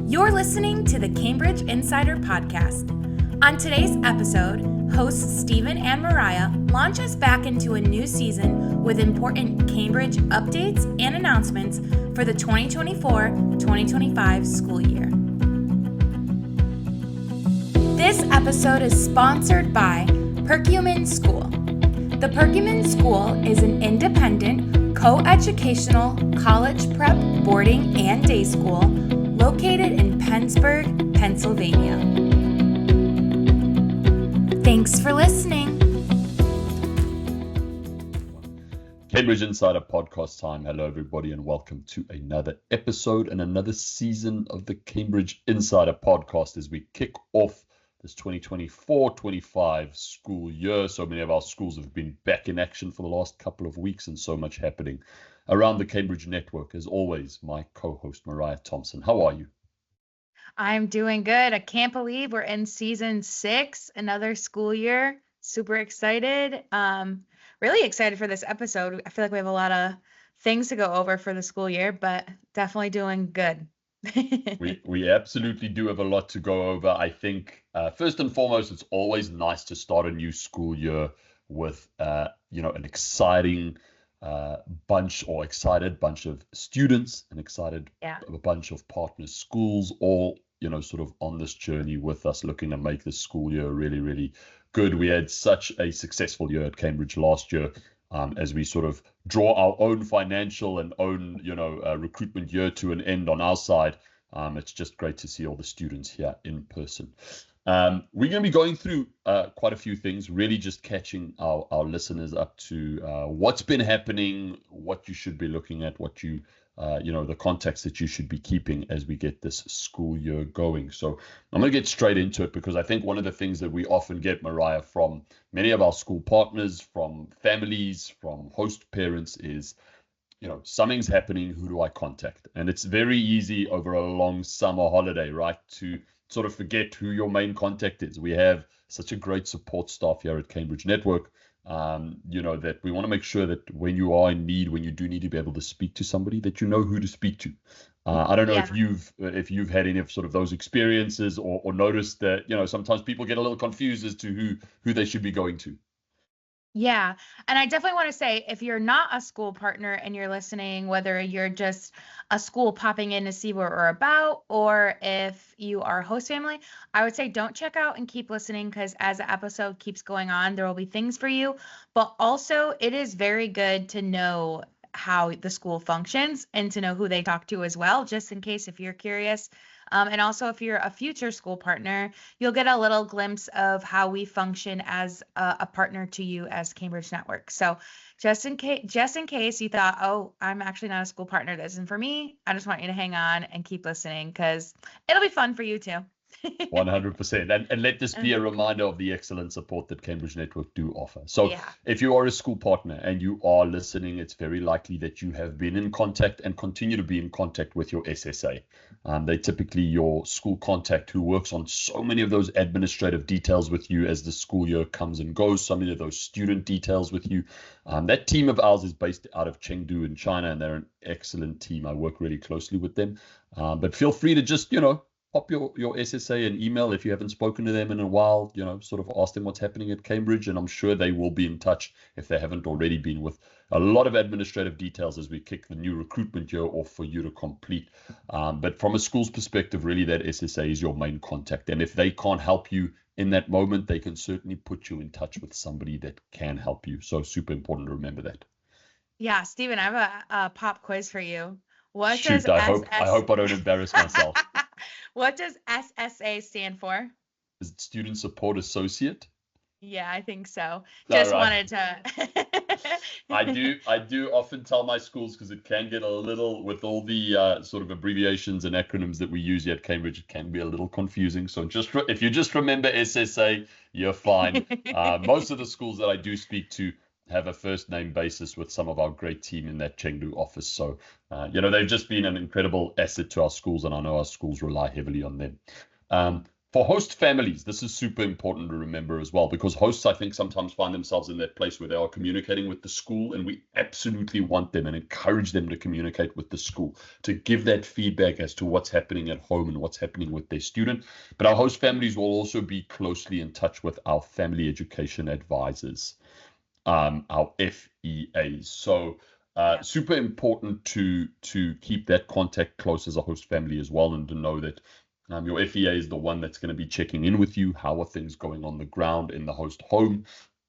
You're listening to the Cambridge Insider Podcast. On today's episode, hosts Stephen and Mariah launch us back into a new season with important Cambridge updates and announcements for the 2024-2025 school year. This episode is sponsored by Perkiomen School. The Perkiomen School is an independent, co-educational college prep boarding and day school located in Pennsburg, Pennsylvania. Thanks for listening. Cambridge Insider Podcast time. Hello, everybody, and welcome to another episode and another season of the Cambridge Insider Podcast as we kick off this 2024-25 school year. So many of our schools have been back in action for the last couple of weeks and so much happening around the Cambridge network. As always, my co-host Mariah Thompson. How are you? I'm doing good. I can't believe we're in season 6, another school year. Super excited. Really excited for this episode. I feel like we have a lot of things to go over for the school year, but definitely doing good. We absolutely do have a lot to go over. I think first and foremost, it's always nice to start a new school year with an exciting excited bunch of students, an excited bunch of partner schools, all sort of on this journey with us, looking to make this school year really, really good. We had such a successful year at Cambridge last year. As we sort of draw our own financial and own, recruitment year to an end on our side, it's just great to see all the students here in person. We're going to be going through quite a few things, really just catching our listeners up to what's been happening, what you should be looking at, what the context that you should be keeping as we get this school year going. So I'm going to get straight into it because I think one of the things that we often get, Mariah, from many of our school partners, from families, from host parents is, something's happening, who do I contact? And it's very easy over a long summer holiday, right, to sort of forget who your main contact is. We have such a great support staff here at Cambridge Network, that we want to make sure that when you are in need, when you do need to be able to speak to somebody, that you know who to speak to. I don't know if you've had any of sort of those experiences or noticed that, sometimes people get a little confused as to who they should be going to. Yeah. And I definitely want to say, if you're not a school partner and you're listening, whether you're just a school popping in to see what we're about, or if you are a host family, I would say don't check out and keep listening, because as the episode keeps going on, there will be things for you. But also, it is very good to know how the school functions and to know who they talk to as well, just in case if you're curious. And also, if you're a future school partner, you'll get a little glimpse of how we function as a partner to you as Cambridge Network. So just in case you thought, oh, I'm actually not a school partner, this isn't for me, I just want you to hang on and keep listening, because it'll be fun for you too. 100%. And let this be a reminder of the excellent support that Cambridge Network do offer. So if you are a school partner and you are listening, it's very likely that you have been in contact and continue to be in contact with your SSA. They're typically your school contact who works on so many of those administrative details with you as the school year comes and goes, so many of those student details with you. That team of ours is based out of Chengdu in China, and they're an excellent team. I work really closely with them. But feel free to just, pop your SSA an email if you haven't spoken to them in a while, sort of ask them what's happening at Cambridge, and I'm sure they will be in touch if they haven't already been, with a lot of administrative details as we kick the new recruitment year off for you to complete. But from a school's perspective, really that SSA is your main contact. And if they can't help you in that moment, they can certainly put you in touch with somebody that can help you. So super important to remember that. Yeah, Stephen, I have a pop quiz for you. I hope I don't embarrass myself. What does SSA stand for? Is it Student Support Associate? Yeah, I think so. Just wanted to. I do often tell my schools, because it can get a little, with all the sort of abbreviations and acronyms that we use here at Cambridge, it can be a little confusing. So if you just remember SSA, you're fine. Most of the schools that I do speak to have a first name basis with some of our great team in that Chengdu office. So, they've just been an incredible asset to our schools, and I know our schools rely heavily on them. For host families, this is super important to remember as well, because hosts, I think, sometimes find themselves in that place where they are communicating with the school, and we absolutely want them and encourage them to communicate with the school, to give that feedback as to what's happening at home and what's happening with their student. But our host families will also be closely in touch with our family education advisors, our FEAs. So super important to keep that contact close as a host family as well, and to know that your FEA is the one that's going to be checking in with you. How are things going on the ground in the host home?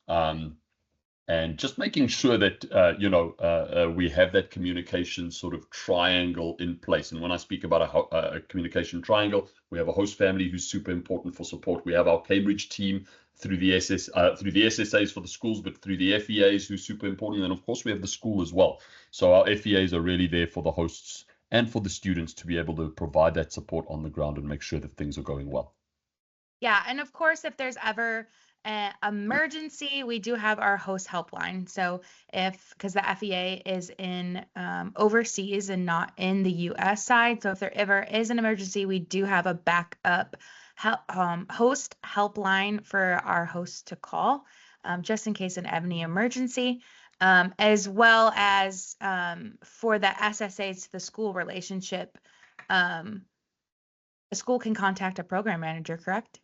And just making sure that, we have that communication sort of triangle in place. And when I speak about a communication triangle, we have a host family who's super important for support. We have our Cambridge team through the SSAs for the schools, but through the FEAs who's super important. And of course, we have the school as well. So our FEAs are really there for the hosts and for the students to be able to provide that support on the ground and make sure that things are going well. Yeah, and of course, if there's ever an emergency, we do have our host helpline. So because the FEA is in overseas and not in the US side, so if there ever is an emergency, we do have a backup host helpline for our hosts to call, just in case of any emergency. As well as for the SSAs to the school relationship, the school can contact a program manager, correct?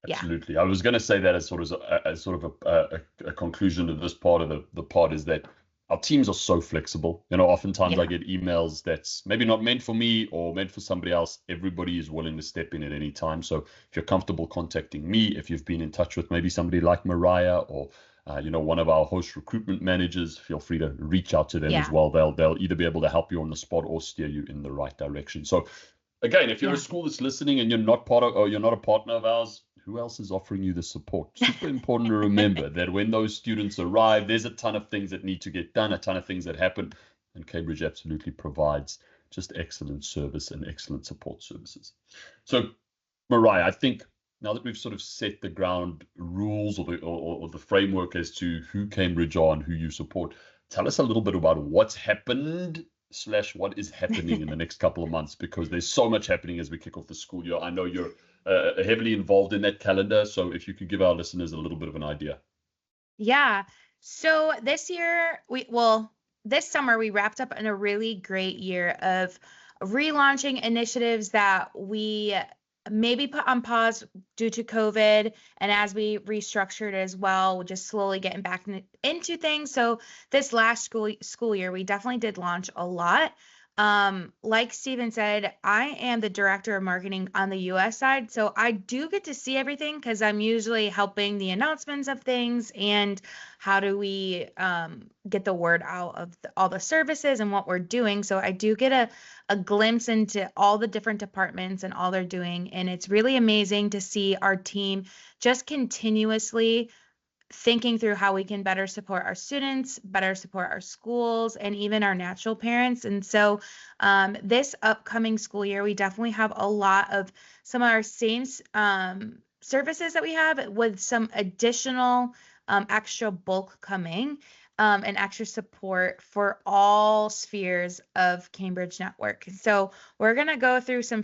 Absolutely. Yeah. I was going to say that as sort of a conclusion to this part of the pod is that our teams are so flexible. Oftentimes I get emails that's maybe not meant for me or meant for somebody else. Everybody is willing to step in at any time. So if you're comfortable contacting me, if you've been in touch with maybe somebody like Mariah or one of our host recruitment managers, feel free to reach out to them as well. They'll either be able to help you on the spot or steer you in the right direction. So again, if you're a school that's listening and you're not a partner of ours, who else is offering you the support? Super important to remember that when those students arrive, there's a ton of things that need to get done, a ton of things that happen, and Cambridge absolutely provides just excellent service and excellent support services. So, Mariah, I think now that we've sort of set the ground rules or the framework as to who Cambridge are and who you support, tell us a little bit about what's happened / what is happening in the next couple of months, because there's so much happening as we kick off the school year. I know you're heavily involved in that calendar, so if you could give our listeners a little bit of an idea. Yeah. So this summer we wrapped up in a really great year of relaunching initiatives that we maybe put on pause due to COVID, and as we restructured as well, we're just slowly getting back into things. So this last school year, we definitely did launch a lot. Like Stephen said, I am the director of marketing on the US side, so I do get to see everything because I'm usually helping the announcements of things and how do we get the word out of all the services and what we're doing. So I do get a glimpse into all the different departments and all they're doing, and it's really amazing to see our team just continuously thinking through how we can better support our students, better support our schools, and even our natural parents. And so this upcoming school year, we definitely have a lot of some of our same services that we have with some additional extra bulk coming and extra support for all spheres of Cambridge Network. So we're going to go through some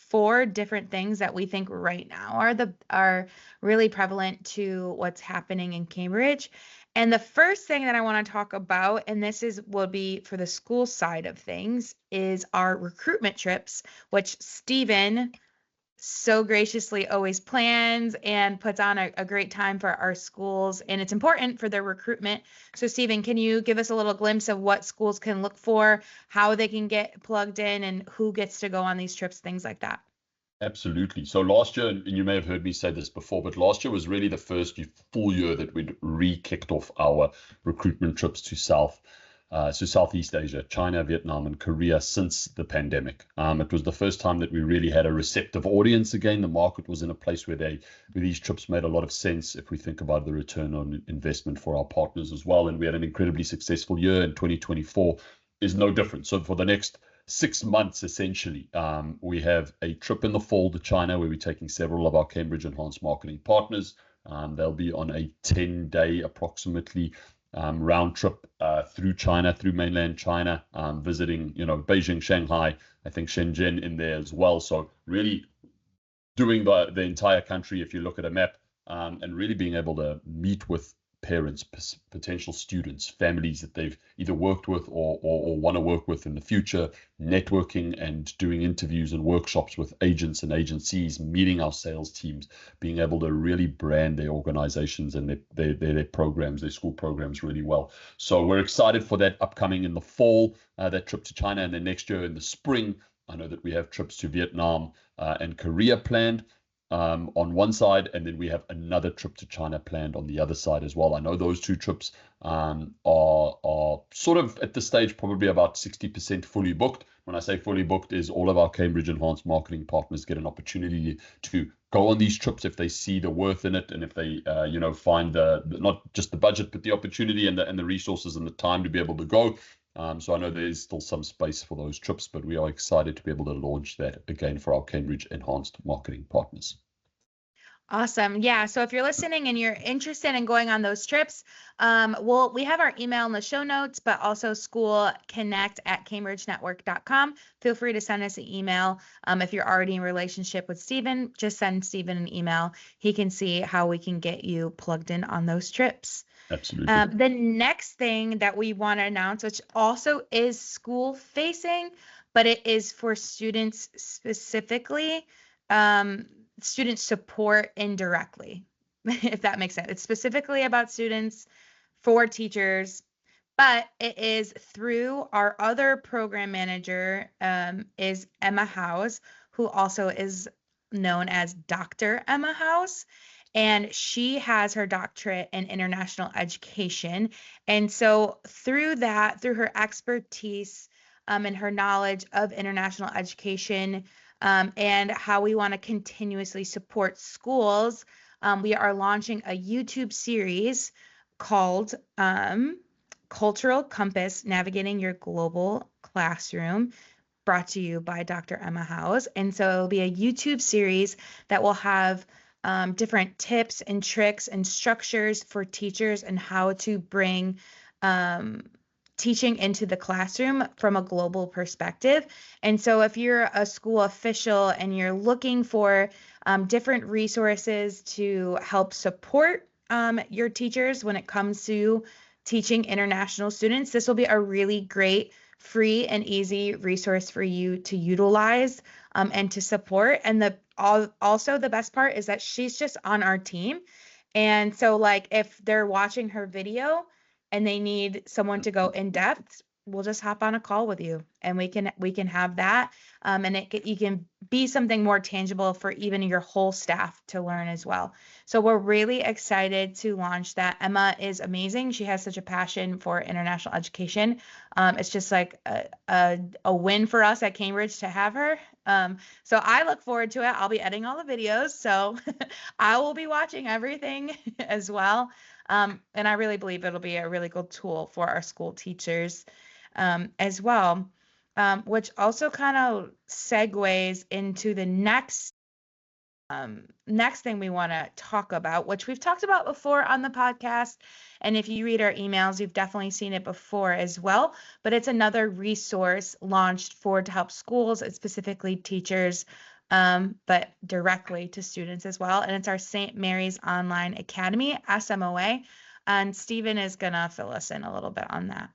four different things that we think right now are really prevalent to what's happening in Cambridge. And the first thing that I want to talk about, and will be for the school side of things, is our recruitment trips, which Stephen so graciously always plans and puts on a great time for our schools, and it's important for their recruitment. So Stephen, can you give us a little glimpse of what schools can look for, how they can get plugged in, and who gets to go on these trips, things like that? Absolutely. So last year, and you may have heard me say this before, but last year was really the first full year that we'd re-kicked off our recruitment trips to Southeast Asia, China, Vietnam, and Korea since the pandemic. It was the first time that we really had a receptive audience again. The market was in a place where these trips made a lot of sense if we think about the return on investment for our partners as well. And we had an incredibly successful year, and 2024 is no different. So for the next 6 months, essentially, we have a trip in the fall to China where we're taking several of our Cambridge Enhanced Marketing partners. They'll be on a 10-day approximately round trip through China, through mainland China, visiting, Beijing, Shanghai, I think Shenzhen in there as well. So really doing the entire country, if you look at a map, and really being able to meet with parents, potential students, families that they've either worked with or want to work with in the future, networking and doing interviews and workshops with agents and agencies, meeting our sales teams, being able to really brand their organizations and their programs, their school programs really well. So we're excited for that upcoming in the fall, that trip to China, and then next year in the spring, I know that we have trips to Vietnam and Korea planned on one side, and then we have another trip to China planned on the other side as well. I know those two trips are sort of at this stage probably about 60% fully booked. When I say fully booked, is all of our Cambridge Enhanced Marketing partners get an opportunity to go on these trips if they see the worth in it, and if they find the not just the budget but the opportunity and the resources and the time to be able to go. So I know there is still some space for those trips, but we are excited to be able to launch that again for our Cambridge Enhanced Marketing partners. Awesome. Yeah. So if you're listening and you're interested in going on those trips, we have our email in the show notes, but also schoolconnect@cambridgenetwork.com. Feel free to send us an email. If you're already in relationship with Stephen, just send Stephen an email. He can see how we can get you plugged in on those trips. Absolutely. The next thing that we want to announce, which also is school facing, but it is for students specifically, student support indirectly, if that makes sense. It's specifically about students for teachers, but it is through our other program manager, is Emma House, who also is known as Dr. Emma House. And she has her doctorate in international education. And so through her expertise and her knowledge of international education and how we want to continuously support schools, we are launching a YouTube series called Cultural Compass, Navigating Your Global Classroom, brought to you by Dr. Emma House. And so it'll be a YouTube series that will have different tips and tricks and structures for teachers and how to bring teaching into the classroom from a global perspective. And so if you're a school official and you're looking for different resources to help support your teachers when it comes to teaching international students, this will be a really great free and easy resource for you to utilize and to support. And also the best part is that she's just on our team. And so like if they're watching her video and they need someone to go in depth, we'll just hop on a call with you and we can have that. And you can be something more tangible for even your whole staff to learn as well. So we're really excited to launch that. Emma is amazing. She has such a passion for international education. It's just like a win for us at Cambridge to have her. So I look forward to it. I'll be editing all the videos, so I will be watching everything as well. And I really believe it'll be a really good tool for our school teachers as well, which also kind of segues into the next thing we want to talk about, which we've talked about before on the podcast. And if you read our emails, you've definitely seen it before as well. But it's another resource launched to help schools and specifically teachers, but directly to students as well. And it's our St. Mary's Online Academy, SMOA. And Stephen is going to fill us in a little bit on that.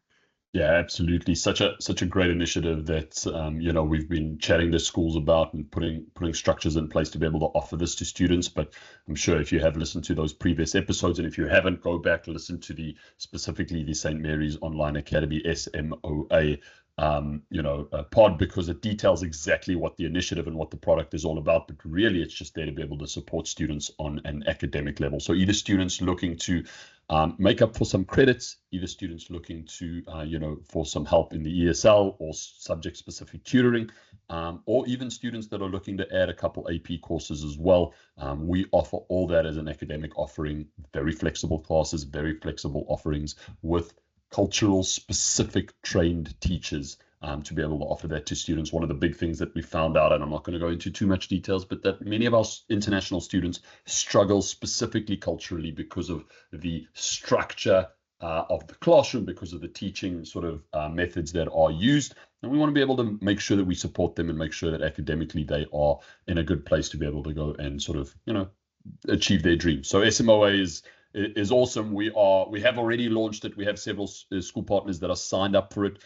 Yeah, absolutely. Such a great initiative that we've been chatting to schools about and putting structures in place to be able to offer this to students. But I'm sure if you have listened to those previous episodes, and if you haven't, go back and listen to specifically the St. Mary's Online Academy, SMOA, pod, because it details exactly what the initiative and what the product is all about. But really, it's just there to be able to support students on an academic level. So either students looking to make up for some credits, either students looking to, for some help in the ESL or subject-specific tutoring, or even students that are looking to add a couple AP courses as well. We offer all that as an academic offering, very flexible classes, very flexible offerings with cultural specific trained teachers to be able to offer that to students. One of the big things that we found out, and I'm not going to go into too much details, but that many of our international students struggle specifically culturally because of the structure of the classroom, because of the teaching sort of methods that are used. And we want to be able to make sure that we support them and make sure that academically they are in a good place to be able to go and sort of, achieve their dreams. So SMOA is awesome. We have already launched it. We have several school partners that are signed up for it.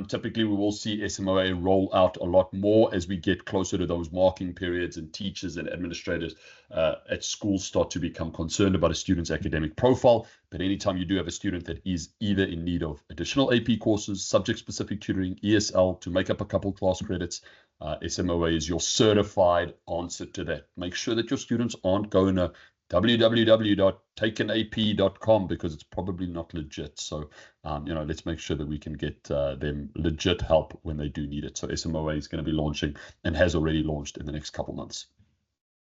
Typically, we will see SMOA roll out a lot more as we get closer to those marking periods, and teachers and administrators at schools start to become concerned about a student's academic profile. But anytime you do have a student that is either in need of additional AP courses, subject-specific tutoring, ESL to make up a couple class credits, SMOA is your certified answer to that. Make sure that your students aren't going to www.takenap.com because it's probably not legit. So, let's make sure that we can get them legit help when they do need it. So SMOA is going to be launching and has already launched in the next couple months.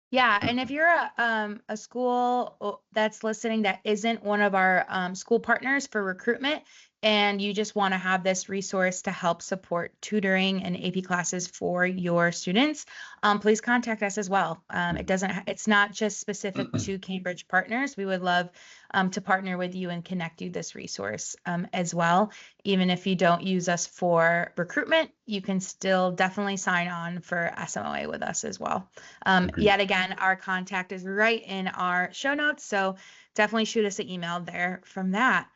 Yeah, and if you're a school that's listening that isn't one of our school partners for recruitment, and you just want to have this resource to help support tutoring and AP classes for your students, please contact us as well. It's not just specific to Cambridge partners. We would love to partner with you and connect you this resource as well. Even if you don't use us for recruitment, you can still definitely sign on for SMOA with us as well. Yet again, our contact is right in our show notes, so definitely shoot us an email there from that.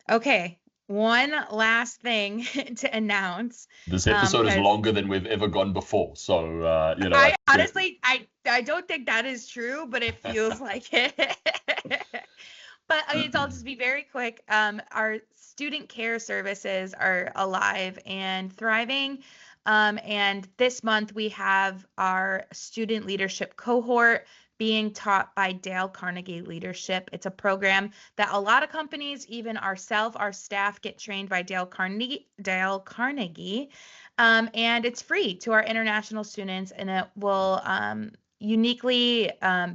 Okay. One last thing to announce. This episode is longer than we've ever gone before. So, I honestly don't think that is true, but it feels like it. But I'll just be very quick. Our student care services are alive and thriving. And this month we have our student leadership cohort being taught by Dale Carnegie Leadership. It's a program that a lot of companies, even our staff get trained by Dale Carnegie, and it's free to our international students, and it will uniquely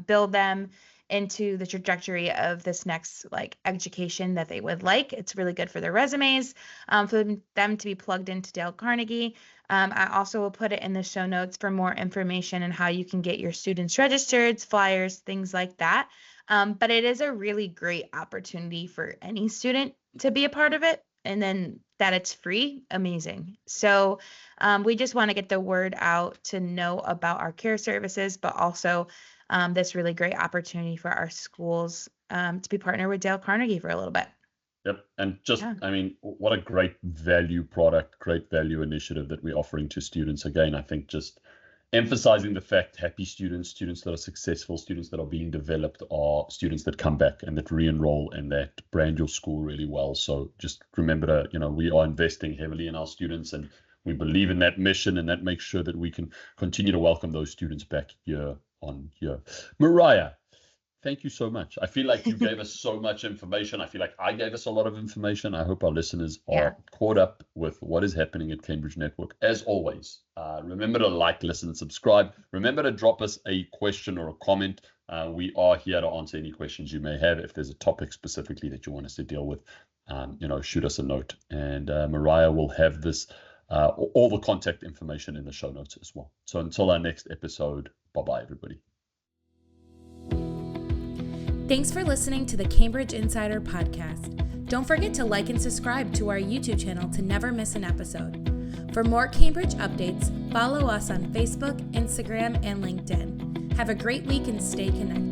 build them into the trajectory of this next education that they would like. It's really good for their resumes, for them to be plugged into Dale Carnegie. I also will put it in the show notes for more information on how you can get your students registered, flyers, things like that. But it is a really great opportunity for any student to be a part of it. And then that it's free, amazing. So we just want to get the word out to know about our care services, but also this really great opportunity for our schools to be partnered with Dale Carnegie for a little bit. Yep. And what a great value product, great value initiative that we're offering to students. Again, I think just emphasizing the fact happy students that are successful, students that are being developed are students that come back and that re-enroll and that brand your school really well. So just remember to, we are investing heavily in our students, and we believe in that mission, and that makes sure that we can continue to welcome those students back year on year. Mariah, thank you so much. I feel like you gave us so much information. I feel like I gave us a lot of information. I hope our listeners are caught up with what is happening at Cambridge Network. As always, remember to like, listen, subscribe. Remember to drop us a question or a comment. We are here to answer any questions you may have. If there's a topic specifically that you want us to deal with, shoot us a note. And Mariah will have this, all the contact information in the show notes as well. So until our next episode, bye-bye, everybody. Thanks for listening to the Cambridge Insider Podcast. Don't forget to like and subscribe to our YouTube channel to never miss an episode. For more Cambridge updates, follow us on Facebook, Instagram, and LinkedIn. Have a great week and stay connected.